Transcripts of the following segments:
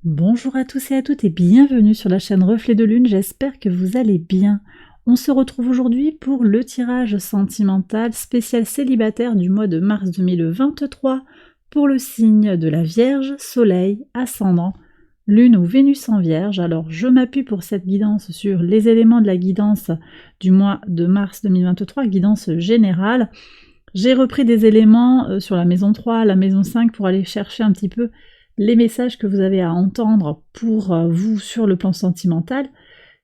Bonjour à tous et à toutes et bienvenue sur la chaîne Reflet de Lune, j'espère que vous allez bien. On se retrouve aujourd'hui pour le tirage sentimental spécial célibataire du mois de mars 2023 pour le signe de la Vierge, Soleil, Ascendant, Lune ou Vénus en Vierge. Alors je m'appuie pour cette guidance sur les éléments de la guidance du mois de mars 2023, guidance générale. J'ai repris des éléments sur la maison 3, la maison 5 pour aller chercher un petit peu les messages que vous avez à entendre pour vous sur le plan sentimental.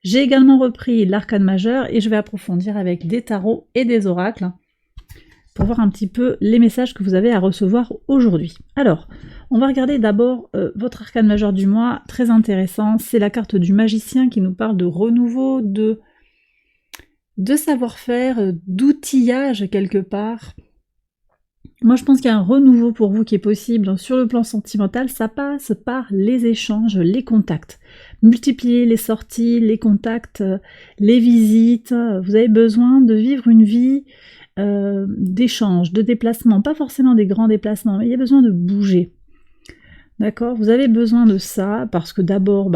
J'ai également repris l'arcane majeur et je vais approfondir avec des tarots et des oracles pour voir un petit peu les messages que vous avez à recevoir aujourd'hui. Alors, on va regarder d'abord votre arcane majeur du mois, très intéressant, c'est la carte du magicien qui nous parle de renouveau, de savoir-faire, d'outillage quelque part. Moi, je pense qu'il y a un renouveau pour vous qui est possible sur le plan sentimental. Ça passe par les échanges, les contacts. Multiplier les sorties, les contacts, les visites. Vous avez besoin de vivre une vie d'échange, de déplacement. Pas forcément des grands déplacements, mais il y a besoin de bouger. D'accord? Vous avez besoin de ça parce que d'abord,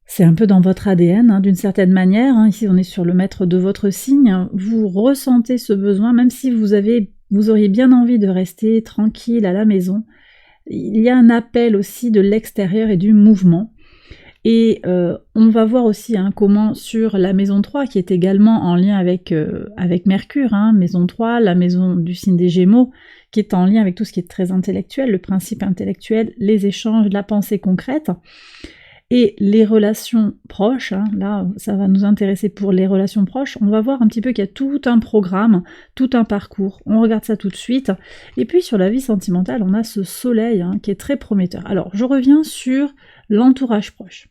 c'est un peu dans votre ADN, d'une certaine manière. Ici, on est sur le maître de votre signe. Vous ressentez ce besoin, même si vous auriez bien envie de rester tranquille à la maison. Il y a un appel aussi de l'extérieur et du mouvement. Et on va voir aussi comment sur la maison 3, qui est également en lien avec Mercure, maison 3, la maison du signe des Gémeaux, qui est en lien avec tout ce qui est très intellectuel, le principe intellectuel, les échanges, la pensée concrète. Et les relations proches, là ça va nous intéresser pour les relations proches, on va voir un petit peu qu'il y a tout un programme, tout un parcours, on regarde ça tout de suite. Et puis sur la vie sentimentale, on a ce soleil qui est très prometteur. Alors je reviens sur l'entourage proche.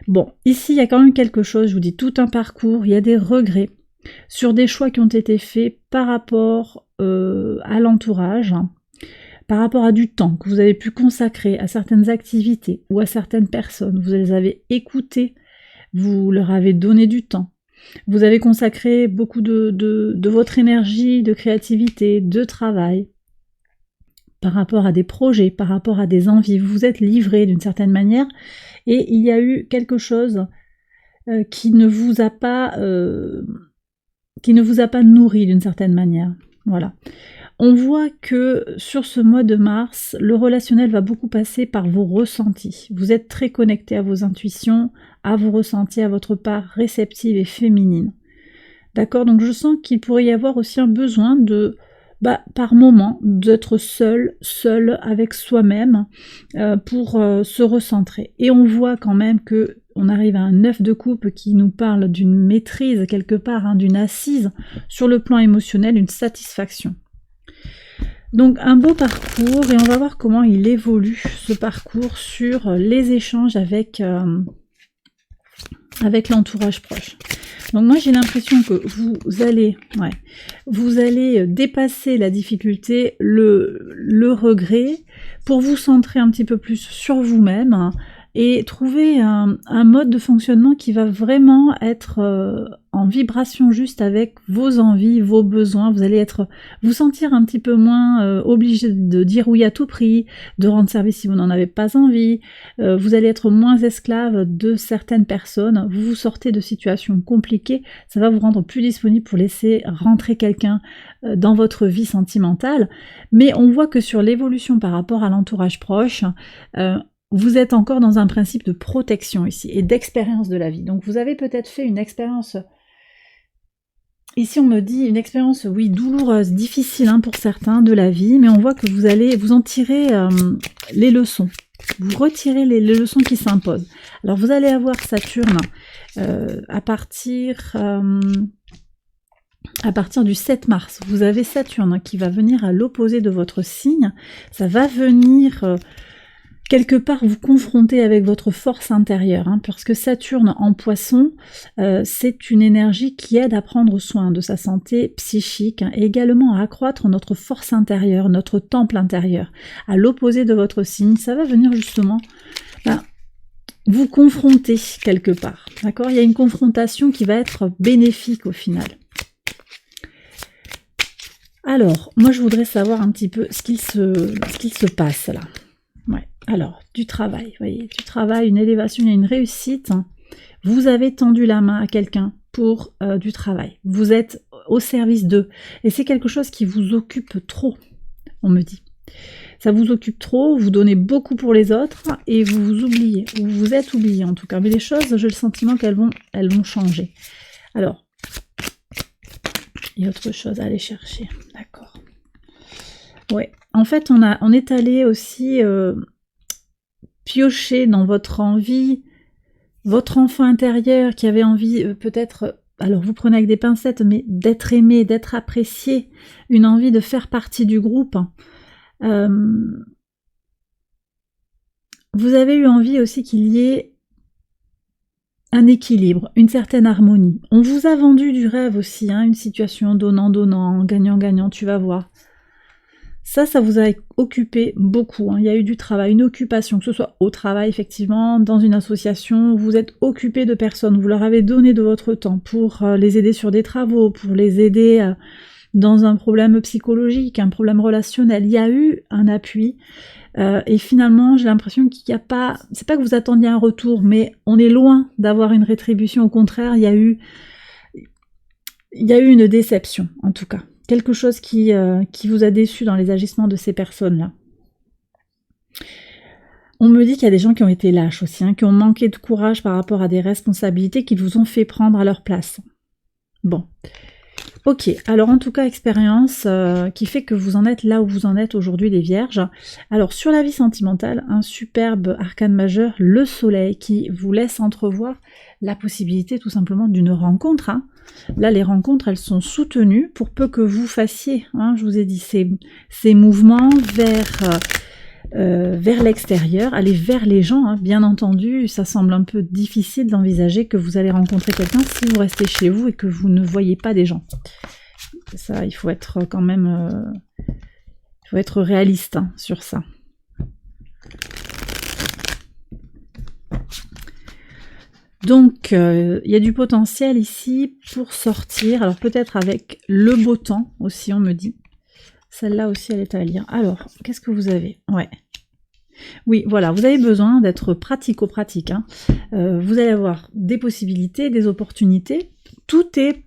Bon, ici il y a quand même quelque chose, je vous dis tout un parcours, il y a des regrets sur des choix qui ont été faits par rapport à l'entourage, par rapport à du temps que vous avez pu consacrer à certaines activités ou à certaines personnes. Vous les avez écoutées, vous leur avez donné du temps, vous avez consacré beaucoup de votre énergie, de créativité, de travail, par rapport à des projets, par rapport à des envies. Vous vous êtes livré d'une certaine manière et il y a eu quelque chose qui ne vous a pas nourri d'une certaine manière. Voilà. On voit que sur ce mois de mars, le relationnel va beaucoup passer par vos ressentis. Vous êtes très connecté à vos intuitions, à vos ressentis, à votre part réceptive et féminine. D'accord? Donc je sens qu'il pourrait y avoir aussi un besoin de, par moment, d'être seul avec soi-même pour se recentrer. Et on voit quand même que on arrive à un 9 de coupe qui nous parle d'une maîtrise quelque part, d'une assise sur le plan émotionnel, une satisfaction. Donc un beau parcours et on va voir comment il évolue ce parcours sur les échanges avec l'entourage proche. Donc moi j'ai l'impression que vous allez dépasser la difficulté, le regret pour vous centrer un petit peu plus sur vous-même et trouver un mode de fonctionnement qui va vraiment être en vibration juste avec vos envies, vos besoins. Vous allez vous sentir un petit peu moins obligé de dire oui à tout prix, de rendre service si vous n'en avez pas envie. Vous allez être moins esclave de certaines personnes. Vous vous sortez de situations compliquées. Ça va vous rendre plus disponible pour laisser rentrer quelqu'un dans votre vie sentimentale. Mais on voit que sur l'évolution par rapport à l'entourage proche, vous êtes encore dans un principe de protection ici et d'expérience de la vie. Donc vous avez peut-être fait une expérience, ici on me dit une expérience, oui, douloureuse, difficile pour certains de la vie, mais on voit que vous allez vous en tirer les leçons. Vous retirez les leçons qui s'imposent. Alors vous allez avoir Saturne à partir du 7 mars. Vous avez Saturne qui va venir à l'opposé de votre signe. Ça va venir quelque part vous confronter avec votre force intérieure, parce que Saturne en Poisson, c'est une énergie qui aide à prendre soin de sa santé psychique et également à accroître notre force intérieure, notre temple intérieur. À l'opposé de votre signe, ça va venir justement vous confronter quelque part. D'accord? Il y a une confrontation qui va être bénéfique au final. Alors, moi je voudrais savoir un petit peu ce qu'il se passe là. Ouais. Alors, du travail, vous voyez, du travail, une élévation, il y a une réussite. Vous avez tendu la main à quelqu'un pour du travail. Vous êtes au service d'eux. Et c'est quelque chose qui vous occupe trop, on me dit. Ça vous occupe trop, vous donnez beaucoup pour les autres et vous vous oubliez. Ou vous êtes oublié en tout cas. Mais les choses, j'ai le sentiment qu'elles vont changer. Alors, il y a autre chose à aller chercher. D'accord. Ouais. En fait, on est allé aussi piocher dans votre envie, votre enfant intérieur qui avait envie peut-être, alors vous prenez avec des pincettes, mais d'être aimé, d'être apprécié, une envie de faire partie du groupe. Vous avez eu envie aussi qu'il y ait un équilibre, une certaine harmonie. On vous a vendu du rêve aussi, hein, une situation donnant-donnant, gagnant-gagnant, tu vas voir. Ça vous a occupé beaucoup, hein. Il y a eu du travail, une occupation, que ce soit au travail effectivement, dans une association, vous êtes occupé de personnes, vous leur avez donné de votre temps pour les aider sur des travaux, pour les aider dans un problème psychologique, un problème relationnel. Il y a eu un appui et finalement j'ai l'impression qu'il n'y a pas, c'est pas que vous attendiez un retour, mais on est loin d'avoir une rétribution, au contraire, il y a eu une déception en tout cas. Quelque chose qui vous a déçu dans les agissements de ces personnes-là. On me dit qu'il y a des gens qui ont été lâches aussi, hein, qui ont manqué de courage par rapport à des responsabilités qui vous ont fait prendre à leur place. Bon. Ok, alors en tout cas, expérience qui fait que vous en êtes là où vous en êtes aujourd'hui, les Vierges. Alors sur la vie sentimentale, un superbe arcane majeur, le Soleil, qui vous laisse entrevoir la possibilité tout simplement d'une rencontre. Hein. Là, les rencontres, elles sont soutenues pour peu que vous fassiez, hein, je vous ai dit, ces mouvements vers l'extérieur, aller vers les gens. Hein. Bien entendu, ça semble un peu difficile d'envisager que vous allez rencontrer quelqu'un si vous restez chez vous et que vous ne voyez pas des gens. Ça, il faut être quand même... il faut être réaliste hein, sur ça. Donc, il y a du potentiel ici pour sortir. Alors, peut-être avec le beau temps aussi, on me dit. Celle-là aussi, elle est à lire. Alors, qu'est-ce que vous avez? Ouais. Oui, voilà, vous avez besoin d'être pratico-pratique. Hein. Vous allez avoir des possibilités, des opportunités. Tout est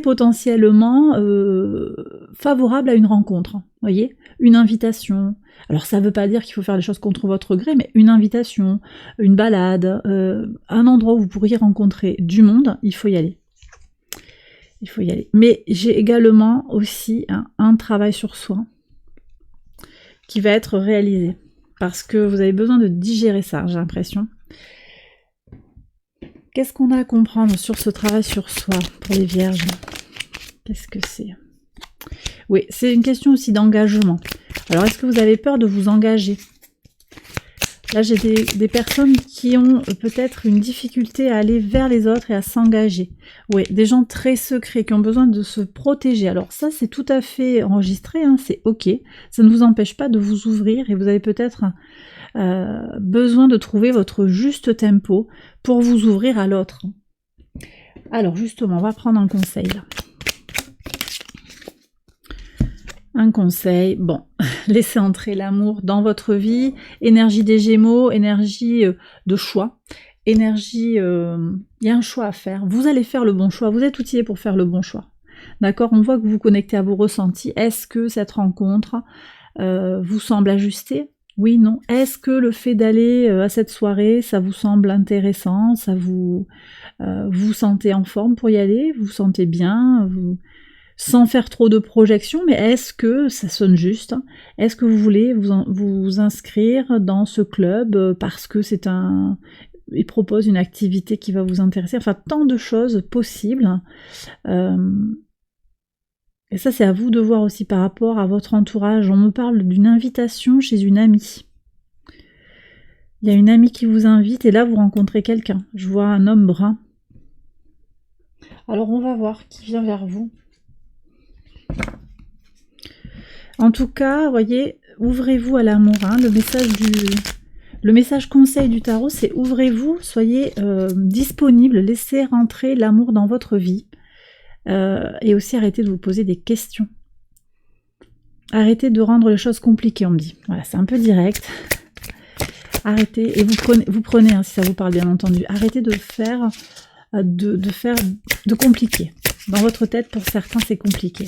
potentiellement favorable à une rencontre. Voyez, une invitation. Alors ça ne veut pas dire qu'il faut faire les choses contre votre gré, mais une invitation, une balade, un endroit où vous pourriez rencontrer du monde, il faut y aller. Il faut y aller. Mais j'ai également aussi un travail sur soi qui va être réalisé. Parce que vous avez besoin de digérer ça, j'ai l'impression. Qu'est-ce qu'on a à comprendre sur ce travail sur soi pour les Vierges? Qu'est-ce que c'est? Oui, c'est une question aussi d'engagement. Alors, est-ce que vous avez peur de vous engager? Là, j'ai des personnes qui ont peut-être une difficulté à aller vers les autres et à s'engager. Oui, des gens très secrets qui ont besoin de se protéger. Alors ça, c'est tout à fait enregistré, hein, c'est ok. Ça ne vous empêche pas de vous ouvrir et vous avez peut-être besoin de trouver votre juste tempo pour vous ouvrir à l'autre. Alors justement, on va prendre un conseil là. Un conseil, bon, laissez entrer l'amour dans votre vie, énergie des Gémeaux, énergie de choix, énergie, il y a un choix à faire, vous allez faire le bon choix, vous êtes outillé pour faire le bon choix, d'accord? On voit que vous vous connectez à vos ressentis, est-ce que cette rencontre vous semble ajustée? Oui, non. Est-ce que le fait d'aller à cette soirée, ça vous semble intéressant, ça vous sentez en forme pour y aller, vous vous sentez bien, sans faire trop de projections, mais est-ce que ça sonne juste? Est-ce que vous voulez vous inscrire dans ce club parce que il propose une activité qui va vous intéresser? Enfin, tant de choses possibles. Et ça, c'est à vous de voir aussi par rapport à votre entourage. On me parle d'une invitation chez une amie. Il y a une amie qui vous invite et là, vous rencontrez quelqu'un. Je vois un homme brun. Alors, on va voir qui vient vers vous. En tout cas, voyez, ouvrez-vous à l'amour. Hein. Le message conseil du tarot, c'est ouvrez-vous, soyez disponible, laissez rentrer l'amour dans votre vie. Et aussi arrêtez de vous poser des questions. Arrêtez de rendre les choses compliquées, on me dit. Voilà, c'est un peu direct. Arrêtez, et vous prenez hein, si ça vous parle bien entendu. Arrêtez de faire de compliqué. Dans votre tête, pour certains, c'est compliqué.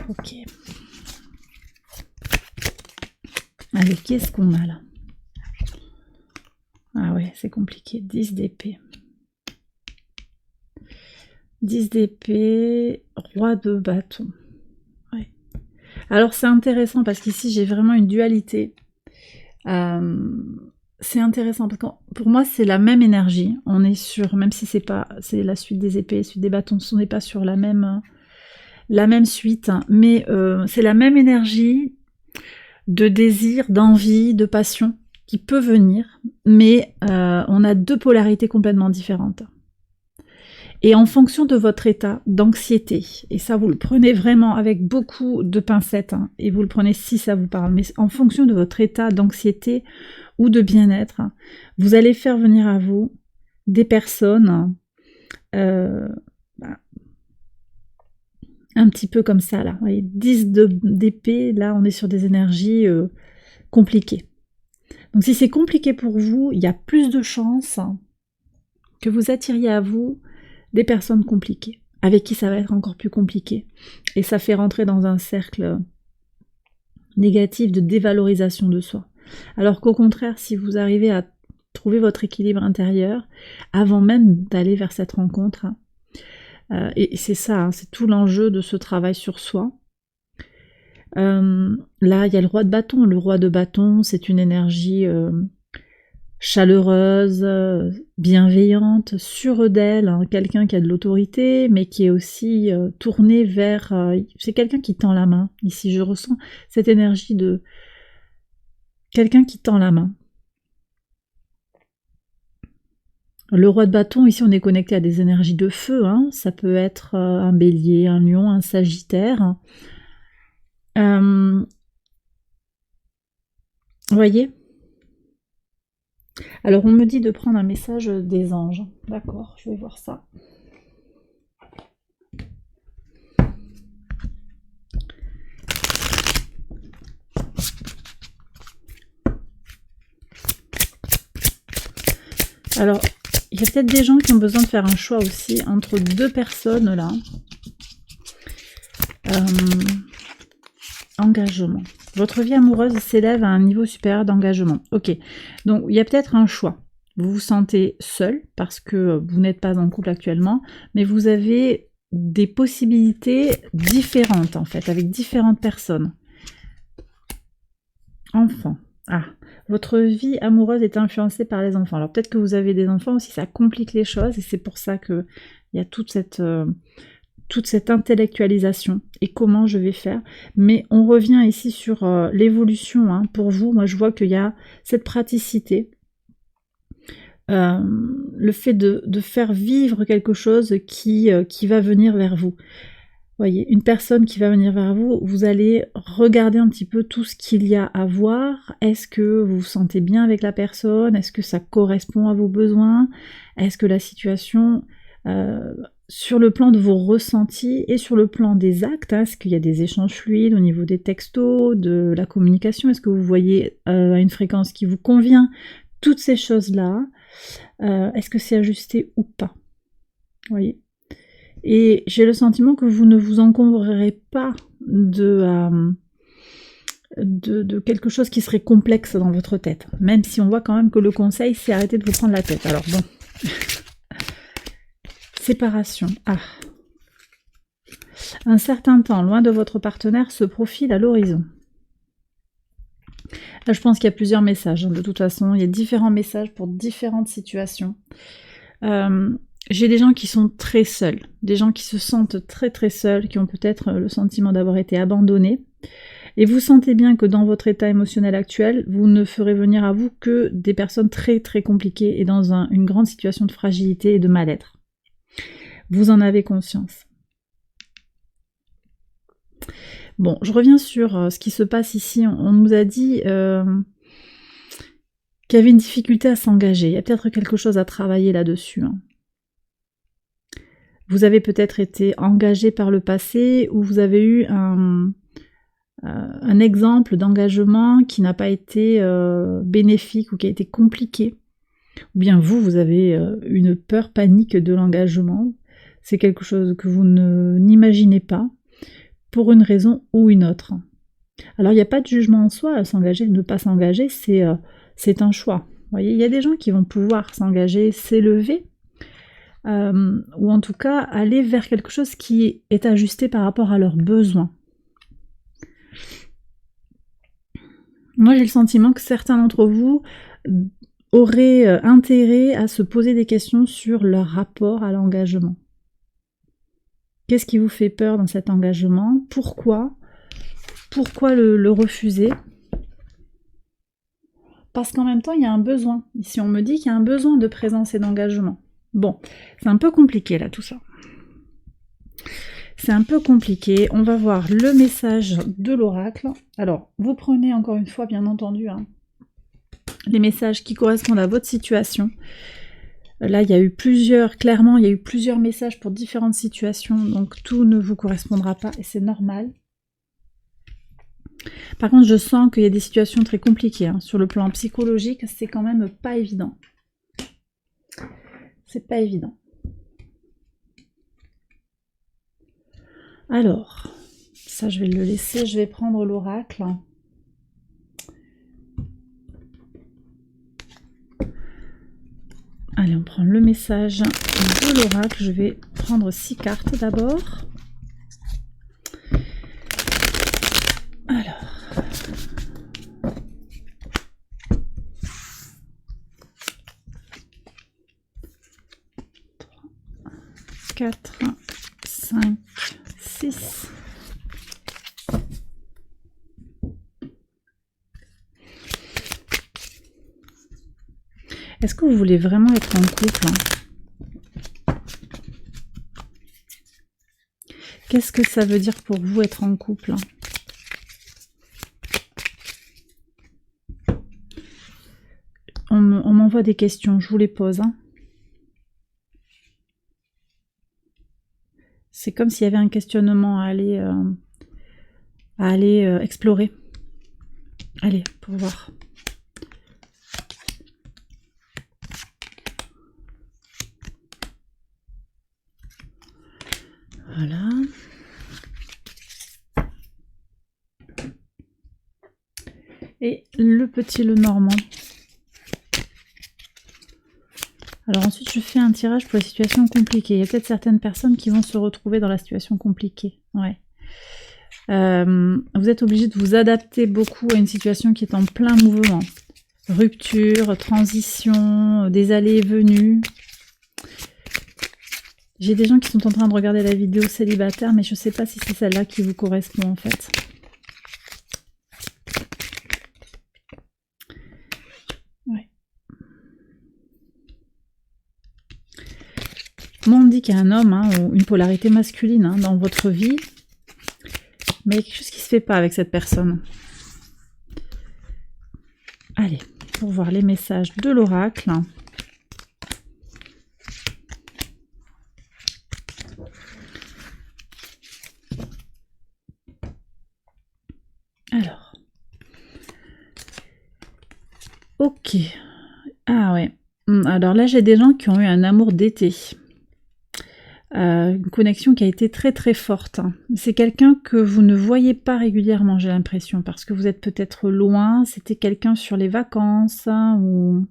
Ok. Allez, qu'est-ce qu'on a là? Ah ouais, c'est compliqué. 10 d'épée. 10 d'épée, roi de bâton. Ouais. Alors c'est intéressant parce qu'ici j'ai vraiment une dualité. C'est intéressant parce que pour moi c'est la même énergie. On est sur, même si c'est la suite des épées, suite des bâtons, on n'est pas sur la même suite, hein, mais c'est la même énergie de désir, d'envie, de passion qui peut venir, mais on a deux polarités complètement différentes. Et en fonction de votre état d'anxiété, et ça vous le prenez vraiment avec beaucoup de pincettes, hein, et vous le prenez si ça vous parle, mais en fonction de votre état d'anxiété ou de bien-être, vous allez faire venir à vous des personnes un petit peu comme ça, là. Vous voyez, 10 d'épée, là on est sur des énergies compliquées. Donc si c'est compliqué pour vous, il y a plus de chances que vous attiriez à vous des personnes compliquées, avec qui ça va être encore plus compliqué. Et ça fait rentrer dans un cercle négatif de dévalorisation de soi. Alors qu'au contraire, si vous arrivez à trouver votre équilibre intérieur, avant même d'aller vers cette rencontre, et c'est ça, hein, c'est tout l'enjeu de ce travail sur soi. Là, il y a le roi de bâton. Le roi de bâton, c'est une énergie chaleureuse, bienveillante, sûre d'elle, hein, quelqu'un qui a de l'autorité, mais qui est aussi tourné vers... c'est quelqu'un qui tend la main. Ici, je ressens cette énergie de quelqu'un qui tend la main. Le roi de bâton, ici, on est connecté à des énergies de feu. Hein. Ça peut être un bélier, un lion, un sagittaire. Vous voyez ? Alors, on me dit de prendre un message des anges. D'accord, je vais voir ça. Alors, il y a peut-être des gens qui ont besoin de faire un choix aussi entre deux personnes, là. Engagement. Votre vie amoureuse s'élève à un niveau supérieur d'engagement. Ok, donc il y a peut-être un choix. Vous vous sentez seul parce que vous n'êtes pas en couple actuellement, mais vous avez des possibilités différentes en fait, avec différentes personnes. Enfants. Ah, votre vie amoureuse est influencée par les enfants. Alors peut-être que vous avez des enfants aussi, ça complique les choses et c'est pour ça qu'il y a toute cette intellectualisation et comment je vais faire. Mais on revient ici sur l'évolution. Hein. Pour vous, moi je vois qu'il y a cette praticité, le fait de faire vivre quelque chose qui va venir vers vous. Voyez, une personne qui va venir vers vous, vous allez regarder un petit peu tout ce qu'il y a à voir. Est-ce que vous vous sentez bien avec la personne? Est-ce que ça correspond à vos besoins? Est-ce que la situation... sur le plan de vos ressentis et sur le plan des actes, hein, est-ce qu'il y a des échanges fluides au niveau des textos, de la communication, est-ce que vous voyez à une fréquence qui vous convient? Toutes ces choses-là, est-ce que c'est ajusté ou pas? Vous voyez? Et j'ai le sentiment que vous ne vous encombrerez pas de quelque chose qui serait complexe dans votre tête, même si on voit quand même que le conseil, c'est arrêter de vous prendre la tête. Alors bon... Séparation. Ah. Un certain temps loin de votre partenaire se profile à l'horizon. Là, je pense qu'il y a plusieurs messages. De toute façon, il y a différents messages pour différentes situations. J'ai des gens qui sont très seuls, des gens qui se sentent très très seuls, qui ont peut-être le sentiment d'avoir été abandonnés. Et vous sentez bien que dans votre état émotionnel actuel, vous ne ferez venir à vous que des personnes très très compliquées et dans une grande situation de fragilité et de mal-être. Vous en avez conscience. Bon, je reviens sur ce qui se passe ici. On nous a dit qu'il y avait une difficulté à s'engager. Il y a peut-être quelque chose à travailler là-dessus. Hein. Vous avez peut-être été engagé par le passé ou vous avez eu un exemple d'engagement qui n'a pas été bénéfique ou qui a été compliqué. Ou bien vous avez une peur panique de l'engagement. C'est quelque chose que vous n'imaginez pas pour une raison ou une autre. Alors il n'y a pas de jugement en soi à s'engager, ne pas s'engager, c'est un choix. Vous voyez, il y a des gens qui vont pouvoir s'engager, s'élever, ou en tout cas aller vers quelque chose qui est ajusté par rapport à leurs besoins. Moi j'ai le sentiment que certains d'entre vous auraient intérêt à se poser des questions sur leur rapport à l'engagement. Qu'est-ce qui vous fait peur dans cet engagement? Pourquoi le refuser? Parce qu'en même temps, il y a un besoin. Ici, on me dit qu'il y a un besoin de présence et d'engagement. Bon, c'est un peu compliqué là, tout ça. C'est un peu compliqué. On va voir le message de l'oracle. Alors, vous prenez encore une fois, bien entendu, les messages qui correspondent à votre situation. Là, il y a eu clairement, il y a eu plusieurs messages pour différentes situations, donc tout ne vous correspondra pas et c'est normal. Par contre, je sens qu'il y a des situations très compliquées. Sur le plan psychologique, c'est quand même pas évident. C'est pas évident. Alors, ça je vais le laisser, je vais prendre l'oracle. Allez, on prend le message de l'oracle. Je vais prendre 6 cartes d'abord. Alors. 4, 5, 6. Est-ce que vous voulez vraiment être en couple? Qu'est-ce que ça veut dire pour vous être en couple? On m'envoie des questions, je vous les pose. C'est comme s'il y avait un questionnement à aller explorer. Allez, pour voir. Voilà. Et le petit Lenormand. Alors ensuite, je fais un tirage pour les situations compliquées. Il y a peut-être certaines personnes qui vont se retrouver dans la situation compliquée. Ouais. Vous êtes obligé de vous adapter beaucoup à une situation qui est en plein mouvement. Rupture, transition, des allées et venues. J'ai des gens qui sont en train de regarder la vidéo célibataire, mais je ne sais pas si c'est celle-là qui vous correspond en fait. Ouais. Moi, on me dit qu'il y a un homme, ou une polarité masculine dans votre vie, mais il y a quelque chose qui ne se fait pas avec cette personne. Allez, pour voir les messages de l'oracle. Alors. Ok. Ah ouais. Alors là, j'ai des gens qui ont eu un amour d'été. Une connexion qui a été très très forte. C'est quelqu'un que vous ne voyez pas régulièrement, j'ai l'impression, parce que vous êtes peut-être loin, c'était quelqu'un sur les vacances, ou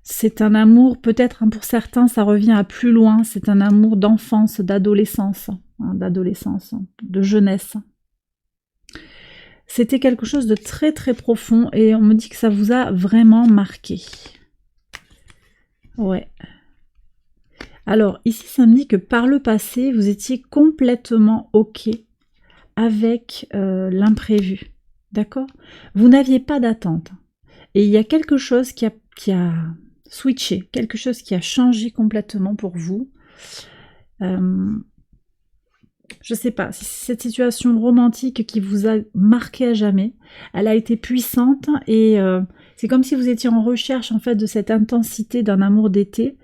c'est un amour, peut-être pour certains, ça revient à plus loin, c'est un amour d'enfance, d'adolescence, de jeunesse. C'était quelque chose de très très profond et on me dit que ça vous a vraiment marqué. Ouais. Alors, ici, ça me dit que par le passé, vous étiez complètement OK avec l'imprévu. D'accord? Vous n'aviez pas d'attente. Et il y a quelque chose qui a switché, quelque chose qui a changé complètement pour vous. Je ne sais pas, si cette situation romantique qui vous a marqué à jamais, elle a été puissante et C'est comme si vous étiez en recherche en fait de cette intensité d'un amour d'été,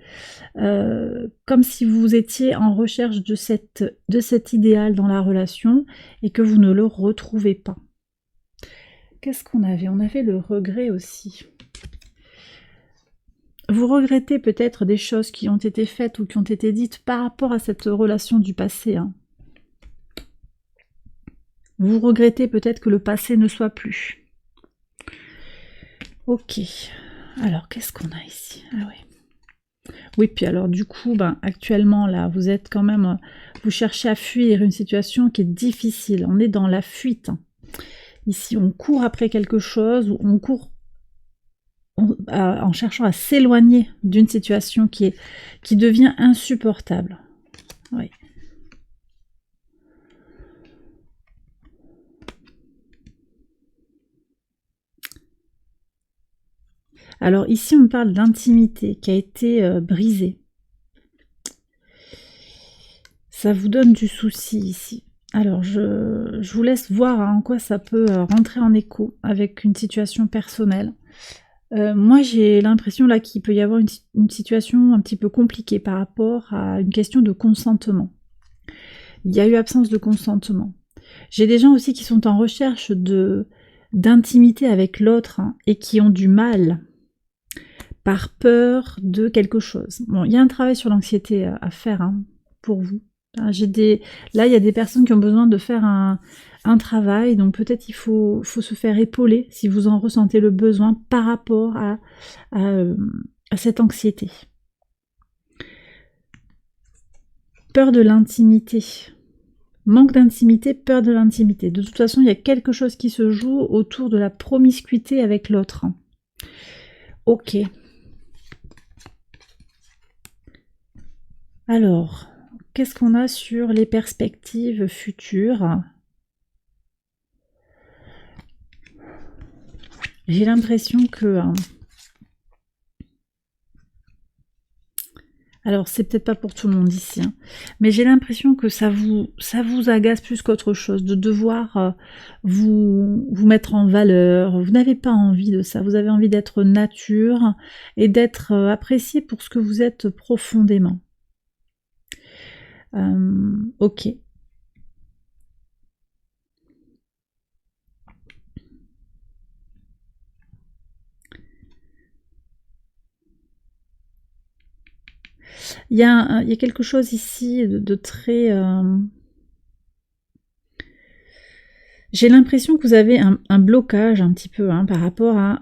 comme si vous étiez en recherche de cet idéal dans la relation et que vous ne le retrouvez pas. Qu'est-ce qu'on avait? On avait le regret aussi. Vous regrettez peut-être des choses qui ont été faites ou qui ont été dites par rapport à cette relation du passé. Hein. Vous regrettez peut-être que le passé ne soit plus. Ok. Alors, qu'est-ce qu'on a ici? Ah oui. Oui, puis alors du coup, actuellement, là, vous êtes quand même... Vous cherchez à fuir une situation qui est difficile. On est dans la fuite. Ici, on court après quelque chose, ou on court en cherchant à s'éloigner d'une situation qui devient insupportable. Oui. Alors ici, on parle d'intimité qui a été brisée. Ça vous donne du souci ici. Alors, je vous laisse voir en quoi ça peut rentrer en écho avec une situation personnelle. Moi, j'ai l'impression là qu'il peut y avoir une situation un petit peu compliquée par rapport à une question de consentement. Il y a eu absence de consentement. J'ai des gens aussi qui sont en recherche d'intimité avec l'autre et qui ont du mal par peur de quelque chose. Bon, il y a un travail sur l'anxiété à faire pour vous. Là, il y a des personnes qui ont besoin de faire un travail, donc peut-être il faut se faire épauler si vous en ressentez le besoin par rapport à cette anxiété. Peur de l'intimité. Manque d'intimité, peur de l'intimité. De toute façon, il y a quelque chose qui se joue autour de la promiscuité avec l'autre. Ok. Alors, qu'est-ce qu'on a sur les perspectives futures? J'ai l'impression que... Alors, c'est peut-être pas pour tout le monde ici, mais j'ai l'impression que ça vous agace plus qu'autre chose, de devoir vous mettre en valeur. Vous n'avez pas envie de ça, vous avez envie d'être nature et d'être apprécié pour ce que vous êtes profondément. Ok. Il y a quelque chose ici de très... J'ai l'impression que vous avez un blocage un petit peu par rapport à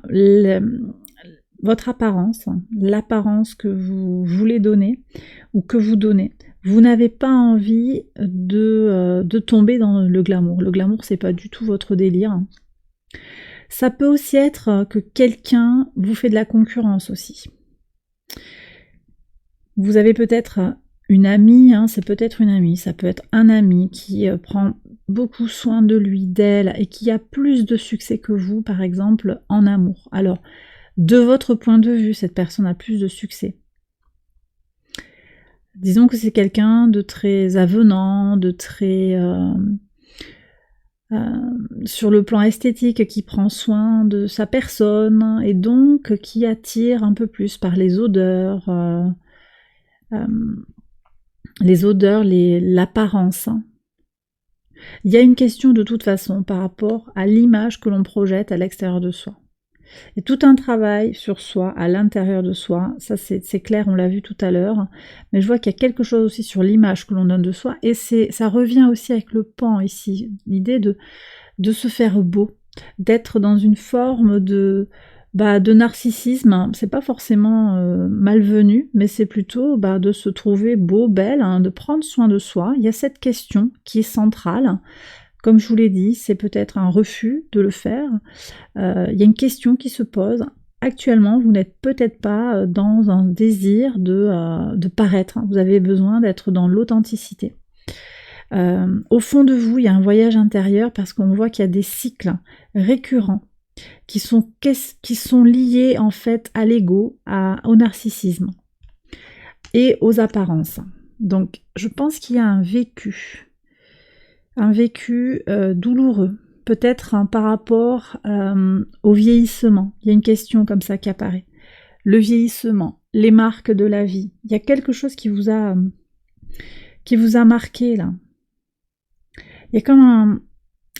votre apparence, l'apparence que vous voulez donner ou que vous donnez. Vous n'avez pas envie de tomber dans le glamour. Le glamour, c'est pas du tout votre délire. Ça peut aussi être que quelqu'un vous fait de la concurrence aussi. Vous avez peut-être une amie, c'est peut-être une amie, ça peut être un ami qui prend beaucoup soin de lui, d'elle, et qui a plus de succès que vous, par exemple, en amour. Alors, de votre point de vue, cette personne a plus de succès. Disons que c'est quelqu'un de très avenant, de très... sur le plan esthétique, qui prend soin de sa personne, et donc qui attire un peu plus par les odeurs... l'apparence. Il y a une question de toute façon par rapport à l'image que l'on projette à l'extérieur de soi. Et tout un travail sur soi, à l'intérieur de soi, ça c'est clair, on l'a vu tout à l'heure, mais je vois qu'il y a quelque chose aussi sur l'image que l'on donne de soi, et ça revient aussi avec le pan ici, l'idée de se faire beau, d'être dans une forme de narcissisme, c'est pas forcément malvenu, mais c'est plutôt de se trouver beau, belle, de prendre soin de soi. Il y a cette question qui est centrale. Comme je vous l'ai dit, c'est peut-être un refus de le faire. Il y a une question qui se pose. Actuellement, vous n'êtes peut-être pas dans un désir de paraître. Vous avez besoin d'être dans l'authenticité. Au fond de vous, il y a un voyage intérieur parce qu'on voit qu'il y a des cycles récurrents qui sont liés en fait à l'ego, au narcissisme et aux apparences. Donc je pense qu'il y a un vécu douloureux, peut-être par rapport au vieillissement. Il y a une question comme ça qui apparaît. Le vieillissement, les marques de la vie. Il y a quelque chose qui vous a marqué là. Il y a comme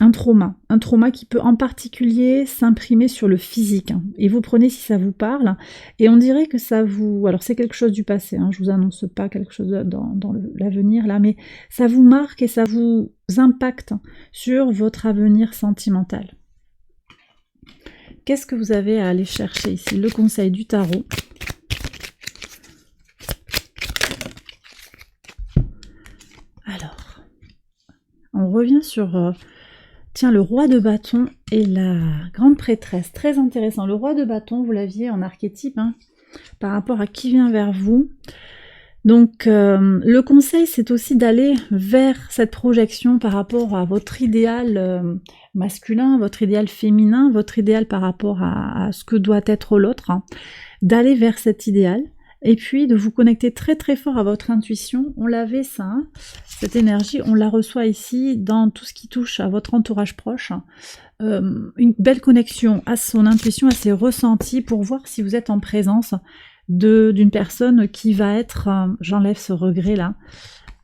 un trauma qui peut en particulier s'imprimer sur le physique. Hein. Et vous prenez si ça vous parle, et on dirait que ça vous... Alors c'est quelque chose du passé, hein, je vous annonce pas quelque chose dans l'avenir là, mais ça vous marque et ça vous impacte sur votre avenir sentimental. Qu'est-ce que vous avez à aller chercher ici? Le conseil du tarot. Alors, on revient sur... Tiens, le roi de bâton et la grande prêtresse, très intéressant. Le roi de bâton, vous l'aviez en archétype, hein, par rapport à qui vient vers vous. Donc, le conseil, c'est aussi d'aller vers cette projection par rapport à votre idéal masculin, votre idéal féminin, votre idéal par rapport à ce que doit être l'autre, hein, d'aller vers cet idéal. Et puis de vous connecter très très fort à votre intuition. On l'avait ça, hein, cette énergie, on la reçoit ici dans tout ce qui touche à votre entourage proche. Une belle connexion à son intuition, à ses ressentis pour voir si vous êtes en présence d'une personne qui va être, j'enlève ce regret là,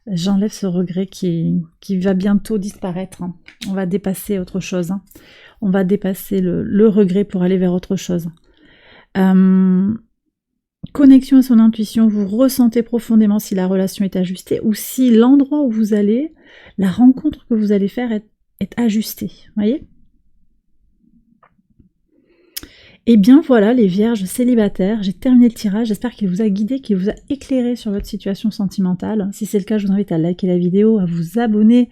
j'enlève ce regret qui va bientôt disparaître. Hein. On va dépasser autre chose. Hein. On va dépasser le regret pour aller vers autre chose. Connexion à son intuition, vous ressentez profondément si la relation est ajustée ou si l'endroit où vous allez, la rencontre que vous allez faire est ajustée. Voyez ? Et bien voilà les vierges célibataires, j'ai terminé le tirage, j'espère qu'il vous a guidé, qu'il vous a éclairé sur votre situation sentimentale. Si c'est le cas, je vous invite à liker la vidéo, à vous abonner.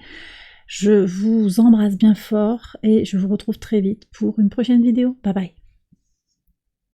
Je vous embrasse bien fort et je vous retrouve très vite pour une prochaine vidéo. Bye bye.